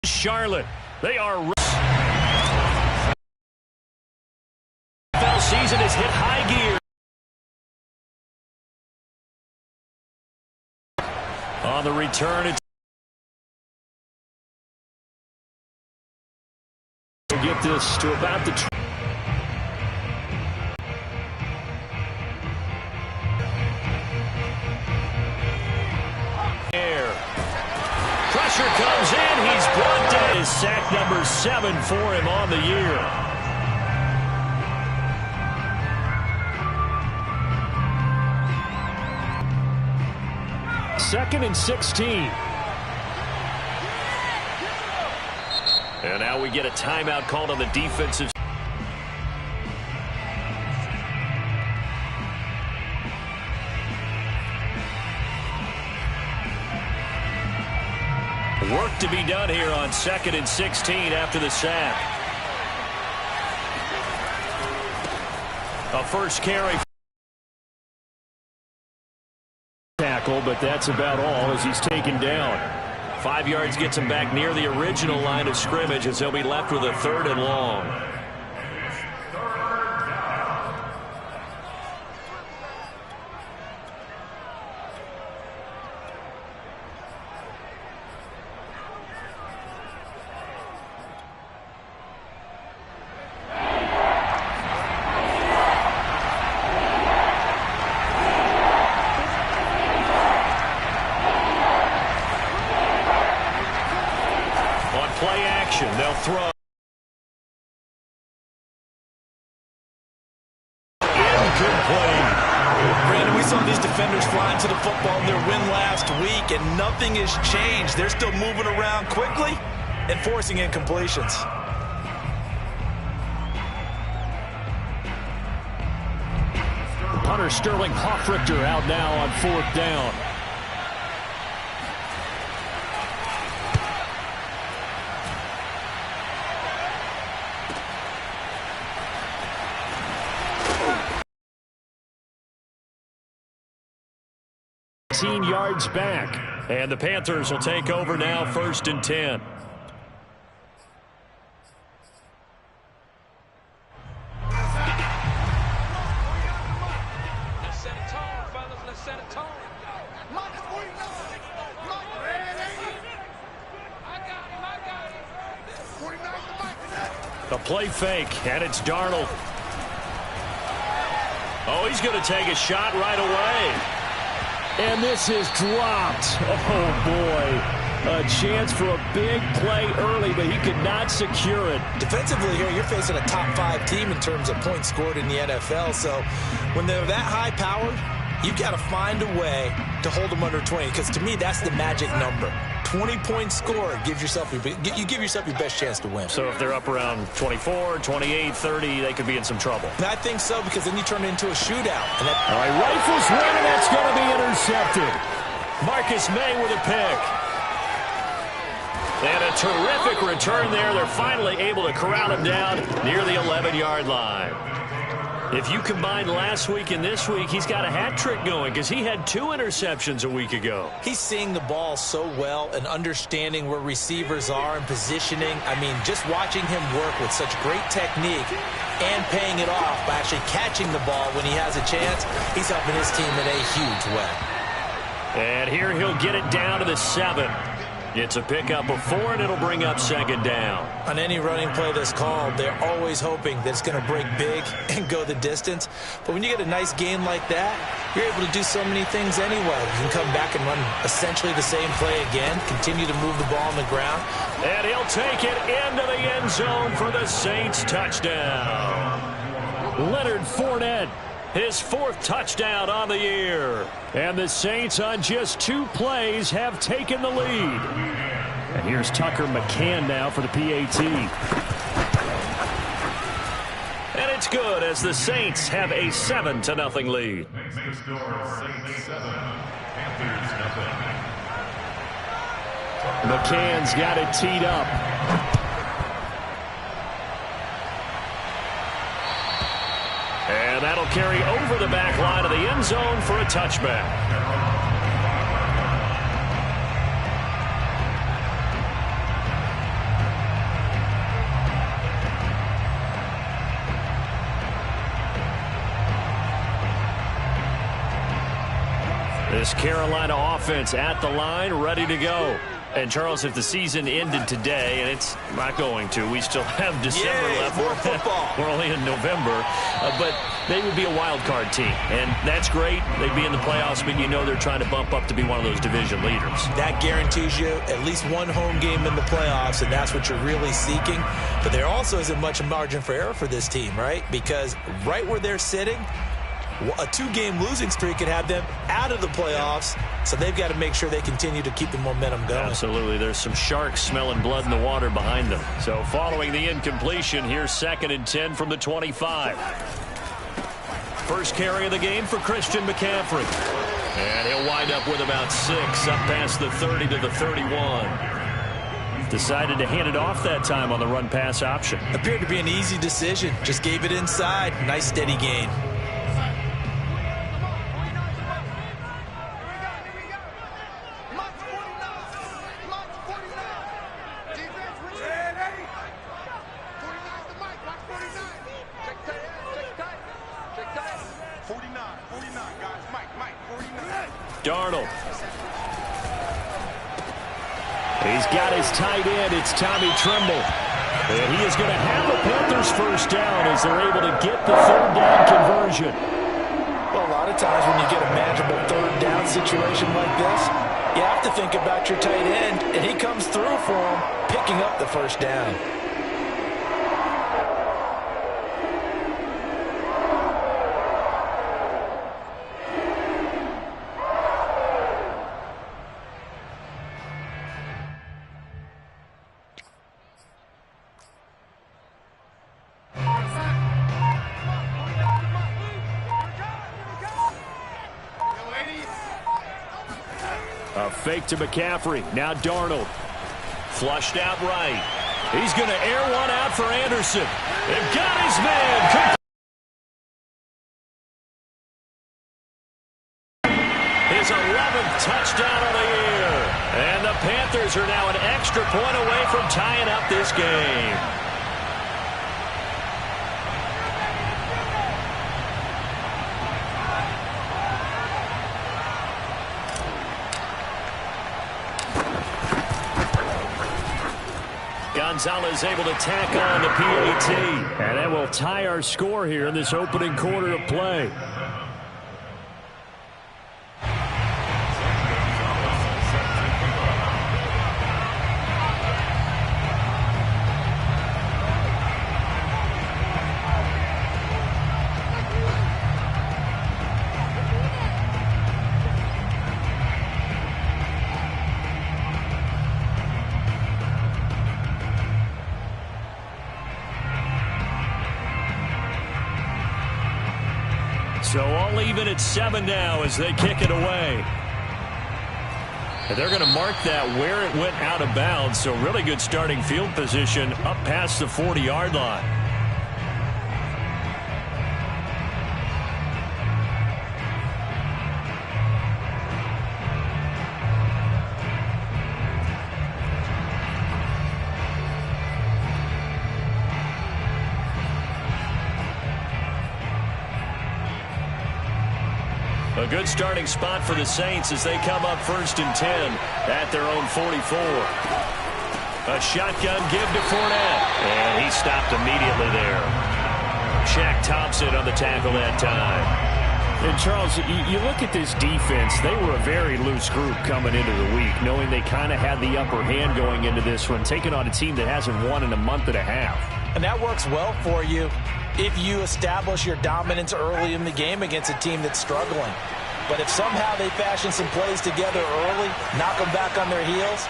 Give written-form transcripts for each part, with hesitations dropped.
Charlotte. They are. NFL season has hit high gear. On the return, it's we'll get this to about the air. Pressure comes in. He's brought down. His sack number 7 for him on the year. Second and 16. And now we get a timeout called on the defensive. Work to be done here on 2nd and 16 after the sack. A first carry. Tackle, but that's about all as he's taken down. 5 yards gets him back near the original line of scrimmage as he'll be left with a 3rd and long. Play action. They'll throw. Incomplete. Brandon, we saw these defenders flying to the football in their win last week, and nothing has changed. They're still moving around quickly and forcing incompletions. Punter Sterling Hoffrichter out now on 4th down. Yards back, and the Panthers will take over now, 1st and 10. A play fake, and it's Darnold. Oh, he's going to take a shot right away. And this is dropped. Oh, boy. A chance for a big play early, but he could not secure it. Defensively here, you're facing a top 5 team in terms of points scored in the NFL. So when they're that high-powered, you've got to find a way to hold them under 20. Because to me, that's the magic number. 20-point score gives yourself you give yourself your best chance to win. So if they're up around 24, 28, 30, they could be in some trouble. And I think so, because then you turn it into a shootout. And all right, rifles one, and that's going to be intercepted. Marcus May with a pick. And a terrific return there. They're finally able to corral him down near the 11-yard line. If you combine last week and this week, he's got a hat trick going because he had 2 interceptions a week ago. He's seeing the ball so well and understanding where receivers are and positioning. I mean, just watching him work with such great technique and paying it off by actually catching the ball when he has a chance, he's helping his team in a huge way. And here he'll get it down to the 7. It's a pickup of 4, and it'll bring up 2nd down. On any running play that's called, they're always hoping that it's going to break big and go the distance. But when you get a nice gain like that, you're able to do so many things anyway. You can come back and run essentially the same play again, continue to move the ball on the ground. And he'll take it into the end zone for the Saints touchdown. Leonard Fournette, his 4th touchdown on the year. And the Saints on just 2 plays have taken the lead. And here's Tucker McCann now for the PAT. And it's good as the Saints have a 7-0 lead. McCann's got it teed up. And that'll carry over the back line of the end zone for a touchback. This Carolina offense at the line, ready to go. And, Charles, if the season ended today, and it's not going to, we still have December left. More football. We're only in November. But they would be a wild card team. And that's great. They'd be in the playoffs, but you know they're trying to bump up to be one of those division leaders. That guarantees you at least one home game in the playoffs, and that's what you're really seeking. But there also isn't much margin for error for this team, right? Because right where they're sitting, a 2-game losing streak could have them out of the playoffs, so they've got to make sure they continue to keep the momentum going. Absolutely. There's some sharks smelling blood in the water behind them. So following the incompletion, here's 2nd and 10 from the 25. First carry of the game for Christian McCaffrey. And he'll wind up with about 6, up past the 30 to the 31. Decided to hand it off that time on the run-pass option. Appeared to be an easy decision. Just gave it inside. Nice steady gain. Darnold. He's got his tight end. It's Tommy Tremble. And he is going to have a Panthers first down as they're able to get the 3rd down conversion. Well, a lot of times when you get a manageable 3rd down situation like this, you have to think about your tight end, and he comes through for him, picking up the first down. A fake to McCaffrey. Now Darnold. Flushed out right. He's going to air one out for Anderson. They've got his man. His 11th touchdown of the year. And the Panthers are now an extra point away from tying up this game. Gonzalez able to tack on the PAT. And that will tie our score here in this opening quarter of play. So all even at 7 now as they kick it away. And they're going to mark that where it went out of bounds. So really good starting field position up past the 40-yard line. A good starting spot for the Saints as they come up 1st and 10 at their own 44. A shotgun give to Fournette. And he stopped immediately there. Shaq Thompson on the tackle that time. And, Charles, you look at this defense. They were a very loose group coming into the week, knowing they kind of had the upper hand going into this one, taking on a team that hasn't won in a month and a half. And that works well for you if you establish your dominance early in the game against a team that's struggling. But if somehow they fashion some plays together early, knock them back on their heels,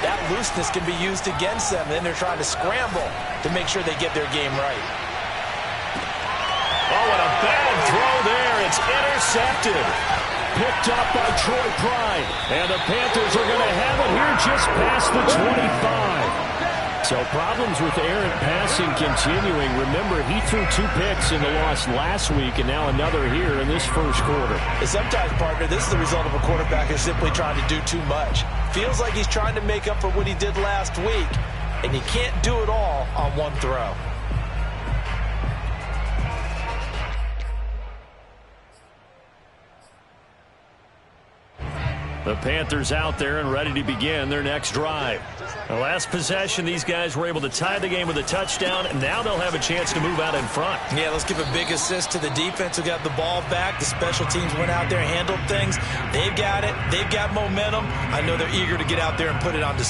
that looseness can be used against them. Then they're trying to scramble to make sure they get their game right. Oh, and a bad throw there. It's intercepted. Picked up by Troy Pride. And the Panthers are going to have it here just past the 25. So problems with errant passing continuing. Remember, he threw 2 picks in the loss last week and now another here in this first quarter. And sometimes, partner, this is the result of a quarterback who's simply trying to do too much. Feels like he's trying to make up for what he did last week, and he can't do it all on one throw. The Panthers out there and ready to begin their next drive. The last possession, these guys were able to tie the game with a touchdown, and now they'll have a chance to move out in front. Yeah, let's give a big assist to the defense who got the ball back. The special teams went out there and handled things. They've got it. They've got momentum. I know they're eager to get out there and put it on display.